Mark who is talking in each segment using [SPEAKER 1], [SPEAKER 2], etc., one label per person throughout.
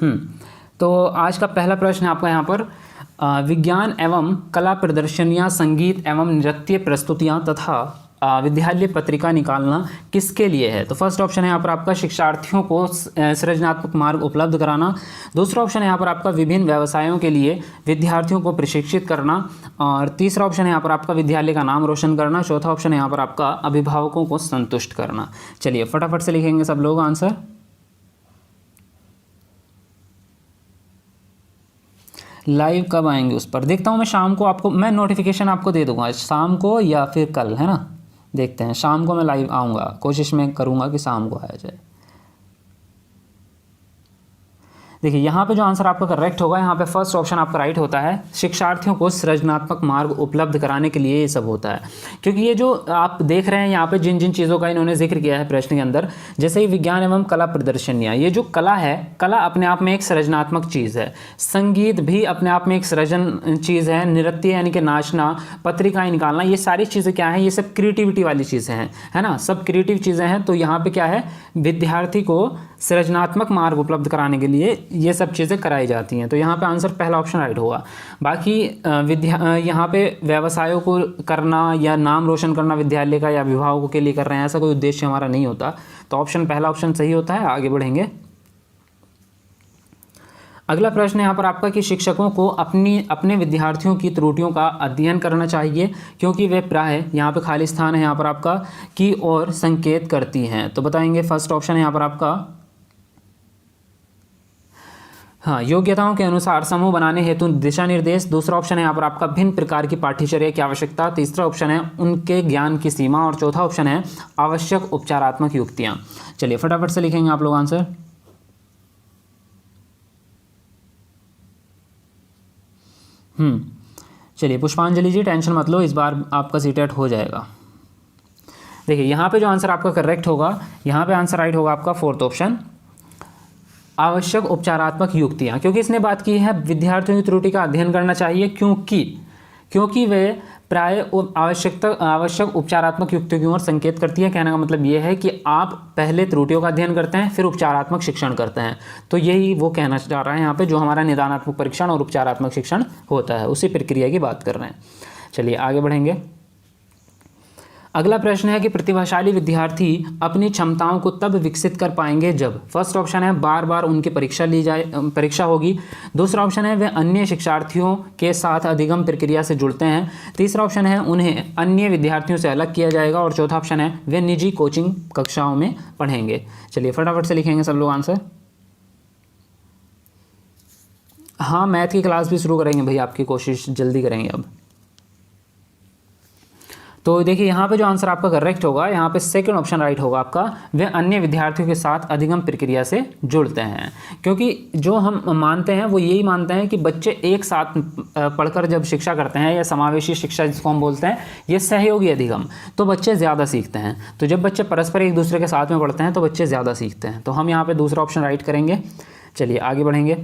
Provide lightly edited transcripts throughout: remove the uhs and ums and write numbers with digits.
[SPEAKER 1] तो आज का पहला प्रश्न है आपका यहाँ पर विज्ञान एवं कला प्रदर्शनियाँ, संगीत एवं नृत्य प्रस्तुतियाँ तथा विद्यालय पत्रिका निकालना किसके लिए है? तो फर्स्ट ऑप्शन है यहाँ पर आपका शिक्षार्थियों को सृजनात्मक मार्ग उपलब्ध कराना। दूसरा ऑप्शन है यहाँ पर आपका विभिन्न व्यवसायों के लिए विद्यार्थियों को प्रशिक्षित करना। और तीसरा ऑप्शन है यहाँ पर आपका विद्यालय का नाम रोशन करना। चौथा ऑप्शन है यहाँ पर आपका अभिभावकों को संतुष्ट करना। चलिए फटाफट से लिखेंगे सब लोग आंसर। लाइव कब आएंगे उस पर देखता हूँ मैं, शाम को आपको मैं नोटिफिकेशन आपको दे दूंगा, शाम को या फिर कल, है ना। देखते हैं, शाम को मैं लाइव आऊँगा, कोशिश मैं करूँगा कि शाम को आया जाए। देखिए यहाँ पे जो आंसर आपका करेक्ट होगा, यहाँ पे फर्स्ट ऑप्शन आपका राइट होता है। शिक्षार्थियों को सृजनात्मक मार्ग उपलब्ध कराने के लिए ये सब होता है। क्योंकि ये जो आप देख रहे हैं यहाँ पे जिन जिन चीज़ों का इन्होंने जिक्र किया है प्रश्न के अंदर, जैसे ही विज्ञान एवं कला प्रदर्शनियाँ, ये जो कला है, कला अपने आप में एक सृजनात्मक चीज़ है। संगीत भी अपने आप में एक सृजन चीज़ है। नृत्य यानी कि नाचना, पत्रिकाएँ निकालना, ये सारी चीज़ें क्या है, ये सब क्रिएटिविटी वाली चीज़ें हैं, है ना, सब क्रिएटिव चीज़ें हैं। तो यहाँ पर क्या है, विद्यार्थी को सृजनात्मक मार्ग उपलब्ध कराने के लिए ये सब चीज़ें कराई जाती हैं। तो यहाँ पे आंसर पहला ऑप्शन राइट होगा। बाकी यहाँ पे व्यवसायों को करना या नाम रोशन करना विद्यालय का या अभिभावकों के लिए कर रहे हैं, ऐसा कोई उद्देश्य हमारा नहीं होता। तो ऑप्शन पहला ऑप्शन सही होता है। आगे बढ़ेंगे। अगला प्रश्न यहाँ पर आपका कि शिक्षकों को अपने विद्यार्थियों की त्रुटियों का अध्ययन करना चाहिए क्योंकि वे प्राय, यहाँ पे खाली स्थान है यहाँ पर आपका, की ओर संकेत करती हैं। तो बताएंगे फर्स्ट ऑप्शन है यहाँ पर आपका हाँ, योग्यताओं के अनुसार समूह बनाने हेतु दिशा निर्देश। दूसरा ऑप्शन है यहाँ पर आपका भिन्न प्रकार की पाठ्यचर्या की आवश्यकता। तीसरा ऑप्शन है उनके ज्ञान की सीमा। और चौथा ऑप्शन है आवश्यक उपचारात्मक युक्तियाँ। चलिए फटाफट से लिखेंगे आप लोग आंसर। चलिए पुष्पांजलि जी टेंशन मत लो, इस बार आपका सीटेट हो जाएगा। देखिए यहाँ पे जो आंसर आपका करेक्ट होगा, यहाँ पे आंसर राइट होगा आपका फोर्थ ऑप्शन, आवश्यक उपचारात्मक युक्तियाँ। क्योंकि इसने बात की है विद्यार्थियों की त्रुटि का अध्ययन करना चाहिए क्योंकि वे प्राय आवश्यक उपचारात्मक युक्तियों की ओर संकेत करती है। कहने का मतलब ये है कि आप पहले त्रुटियों का अध्ययन करते हैं, फिर उपचारात्मक शिक्षण करते हैं। तो यही वो कहना चाह रहा है यहाँ पे, जो हमारा निदानात्मक परीक्षण और उपचारात्मक शिक्षण होता है, उसी प्रक्रिया की बात कर रहे हैं। चलिए आगे बढ़ेंगे। अगला प्रश्न है कि प्रतिभाशाली विद्यार्थी अपनी क्षमताओं को तब विकसित कर पाएंगे जब, फर्स्ट ऑप्शन है बार बार उनकी परीक्षा होगी। दूसरा ऑप्शन है वे अन्य शिक्षार्थियों के साथ अधिगम प्रक्रिया से जुड़ते हैं। तीसरा ऑप्शन है उन्हें अन्य विद्यार्थियों से अलग किया जाएगा। और चौथा ऑप्शन है वे निजी कोचिंग कक्षाओं में पढ़ेंगे। चलिए फटाफट से लिखेंगे सब लोग आंसर। हाँ, मैथ की क्लास भी शुरू करेंगे भाई, आपकी कोशिश जल्दी करेंगे अब। तो देखिए यहाँ पे जो आंसर आपका करेक्ट होगा, यहाँ पे सेकंड ऑप्शन राइट होगा आपका, वे अन्य विद्यार्थियों के साथ अधिगम प्रक्रिया से जुड़ते हैं। क्योंकि जो हम मानते हैं वो यही मानते हैं कि बच्चे एक साथ पढ़कर जब शिक्षा करते हैं, या समावेशी शिक्षा जिसको हम बोलते हैं, ये सहयोगी अधिगम, तो बच्चे ज़्यादा सीखते हैं। तो जब बच्चे परस्पर एक दूसरे के साथ में पढ़ते हैं तो बच्चे ज़्यादा सीखते हैं। तो हम यहाँ पर दूसरा ऑप्शन राइट करेंगे। चलिए आगे बढ़ेंगे।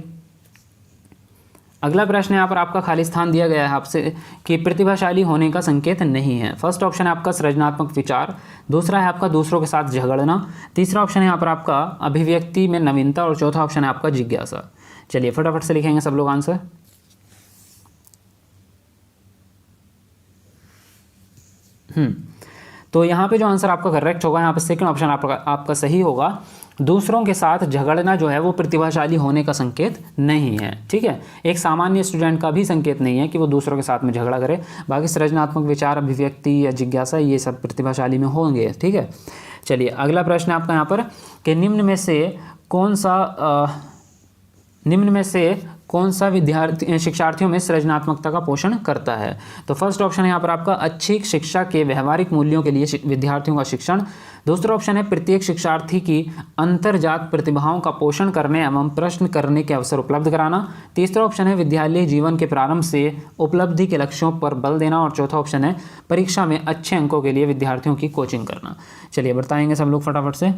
[SPEAKER 1] अगला प्रश्न यहाँ पर आपका खाली स्थान दिया गया है आपसे कि प्रतिभाशाली होने का संकेत नहीं है। फर्स्ट ऑप्शन है आपका सृजनात्मक विचार। दूसरा है आपका दूसरों के साथ झगड़ना। तीसरा ऑप्शन है यहाँ पर आपका अभिव्यक्ति में नवीनता। और चौथा ऑप्शन है आपका जिज्ञासा। चलिए फटाफट से लिखेंगे सब लोग आंसर। तो यहाँ पे जो आंसर आपका करेक्ट होगा, यहाँ पे सेकंड ऑप्शन आपका सही होगा। दूसरों के साथ झगड़ना जो है वो प्रतिभाशाली होने का संकेत नहीं है। ठीक है, एक सामान्य स्टूडेंट का भी संकेत नहीं है कि वो दूसरों के साथ में झगड़ा करे। बाकी सृजनात्मक विचार, अभिव्यक्ति या जिज्ञासा, ये सब प्रतिभाशाली में होंगे। ठीक है, चलिए अगला प्रश्न आपका यहाँ पर कि निम्न में से कौन सा शिक्षार्थियों में सृजनात्मकता का पोषण करता है? तो फर्स्ट ऑप्शन है यहाँ पर आपका अच्छी शिक्षा के व्यवहारिक मूल्यों के लिए विद्यार्थियों का शिक्षण। दूसरा ऑप्शन है प्रत्येक शिक्षार्थी की अंतर्जात प्रतिभाओं का पोषण करने एवं प्रश्न करने के अवसर उपलब्ध कराना। तीसरा ऑप्शन है विद्यालय जीवन के प्रारंभ से उपलब्धि के लक्ष्यों पर बल देना। और चौथा ऑप्शन है परीक्षा में अच्छे अंकों के लिए विद्यार्थियों की कोचिंग करना। चलिए बताएंगे सब लोग फटाफट से।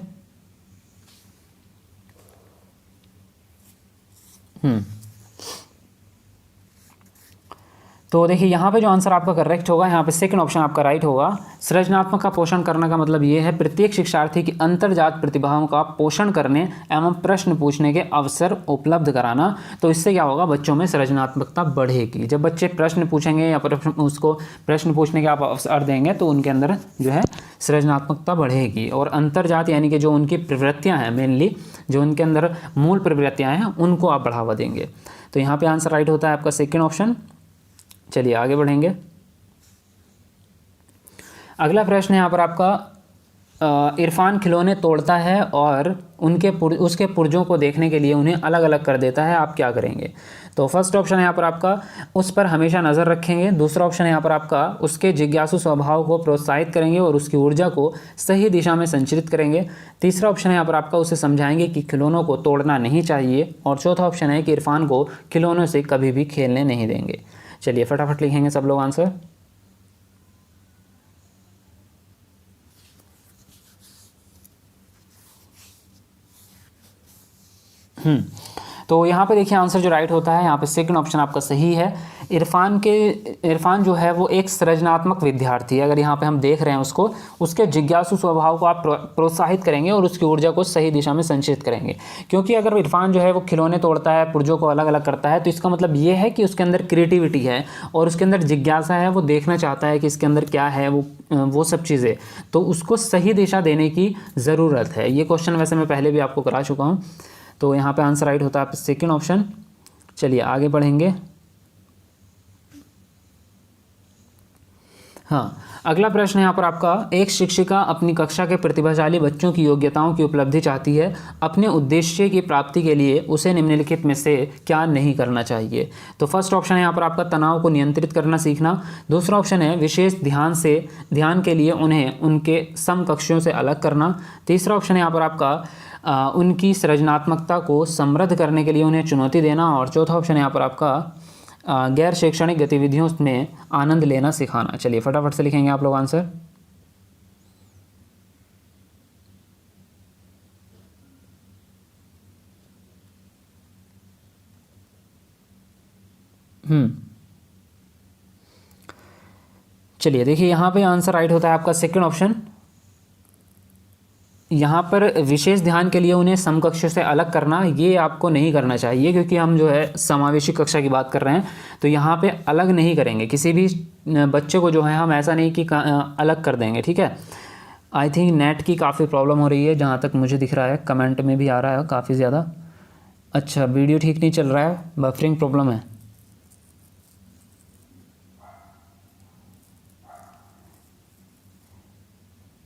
[SPEAKER 1] तो देखिए यहाँ पे जो आंसर आपका करेक्ट होगा, यहाँ पे सेकंड ऑप्शन आपका राइट होगा। सृजनात्मक का पोषण करने का मतलब ये है प्रत्येक शिक्षार्थी की अंतर्जात प्रतिभाओं का पोषण करने एवं प्रश्न पूछने के अवसर उपलब्ध कराना। तो इससे क्या होगा, बच्चों में सृजनात्मकता बढ़ेगी। जब बच्चे प्रश्न पूछेंगे या उसको प्रश्न पूछने के आप अवसर देंगे तो उनके अंदर जो है सृजनात्मकता बढ़ेगी। और अंतर्जात यानी कि जो उनकी प्रवृत्तियाँ हैं, मेनली जो उनके अंदर मूल प्रवृत्तियाँ हैं, उनको आप बढ़ावा देंगे। तो यहाँ पर आंसर राइट होता है आपका सेकेंड ऑप्शन। चलिए आगे बढ़ेंगे। अगला प्रश्न है यहाँ पर आपका, इरफान खिलौने तोड़ता है और उसके पुर्जों को देखने के लिए उन्हें अलग अलग कर देता है, आप क्या करेंगे? तो फर्स्ट ऑप्शन है यहाँ पर आपका, उस पर हमेशा नज़र रखेंगे। दूसरा ऑप्शन है यहाँ पर आपका, उसके जिज्ञासु स्वभाव को प्रोत्साहित करेंगे और उसकी ऊर्जा को सही दिशा में संचालित करेंगे। तीसरा ऑप्शन है यहाँ पर आपका, उसे समझाएंगे कि खिलौनों को तोड़ना नहीं चाहिए। और चौथा ऑप्शन है कि इरफान को खिलौनों से कभी भी खेलने नहीं देंगे। चलिए फटाफट लिखेंगे सब लोग आंसर। तो यहाँ पे देखिए आंसर जो राइट होता है यहाँ पे सेकंड ऑप्शन आपका सही है। इरफान जो है वो एक सृजनात्मक विद्यार्थी है। अगर यहाँ पे हम देख रहे हैं उसको, उसके जिज्ञासु स्वभाव को आप प्रोत्साहित करेंगे और उसकी ऊर्जा को सही दिशा में संचित करेंगे। क्योंकि अगर इरफान जो है वो खिलौने तोड़ता है, पुर्जों को अलग अलग करता है, तो इसका मतलब ये है कि उसके अंदर क्रिएटिविटी है और उसके अंदर जिज्ञासा है, वो देखना चाहता है कि इसके अंदर क्या है, वो सब चीज़ें। तो उसको सही दिशा देने की ज़रूरत है। ये क्वेश्चन वैसे मैं पहले भी आपको करा चुका हूँ। तो यहाँ पे आंसर राइट होता है सेकंड ऑप्शन। चलिए आगे बढ़ेंगे। हाँ, अगला प्रश्न है यहाँ पर आपका, एक शिक्षिका अपनी कक्षा के प्रतिभाशाली बच्चों की योग्यताओं की उपलब्धि चाहती है। अपने उद्देश्य की प्राप्ति के लिए उसे निम्नलिखित में से क्या नहीं करना चाहिए? तो फर्स्ट ऑप्शन है यहाँ पर आपका, तनाव को नियंत्रित करना सीखना। दूसरा ऑप्शन है विशेष ध्यान के लिए उन्हें उनके समकक्षों से अलग करना। तीसरा ऑप्शन है यहाँ पर आपका, उनकी सृजनात्मकता को समृद्ध करने के लिए उन्हें चुनौती देना। और चौथा ऑप्शन है यहाँ पर आपका, गैर शैक्षणिक गतिविधियों में आनंद लेना सिखाना। चलिए फटाफट से लिखेंगे आप लोग आंसर। चलिए देखिए यहाँ पे आंसर राइट होता है आपका सेकंड ऑप्शन। यहाँ पर विशेष ध्यान के लिए उन्हें समकक्षों से अलग करना, ये आपको नहीं करना चाहिए, क्योंकि हम जो है समावेशी कक्षा की बात कर रहे हैं। तो यहाँ पे अलग नहीं करेंगे किसी भी बच्चे को, जो है हम ऐसा नहीं कि अलग कर देंगे, ठीक है। आई थिंक नेट की काफ़ी प्रॉब्लम हो रही है, जहाँ तक मुझे दिख रहा है, कमेंट में भी आ रहा है काफ़ी ज़्यादा। अच्छा, वीडियो ठीक नहीं चल रहा है, बफरिंग प्रॉब्लम है।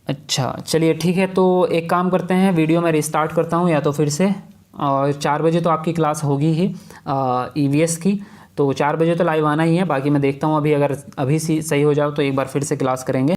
[SPEAKER 1] अच्छा चलिए ठीक है, तो एक काम करते हैं, वीडियो मैं रिस्टार्ट करता हूँ या तो फिर से। और 4 बजे तो आपकी क्लास होगी ही EVS की, तो 4 बजे तो लाइव आना ही है। बाकी मैं देखता हूँ अभी, अगर अभी सही हो जाओ तो एक बार फिर से क्लास करेंगे।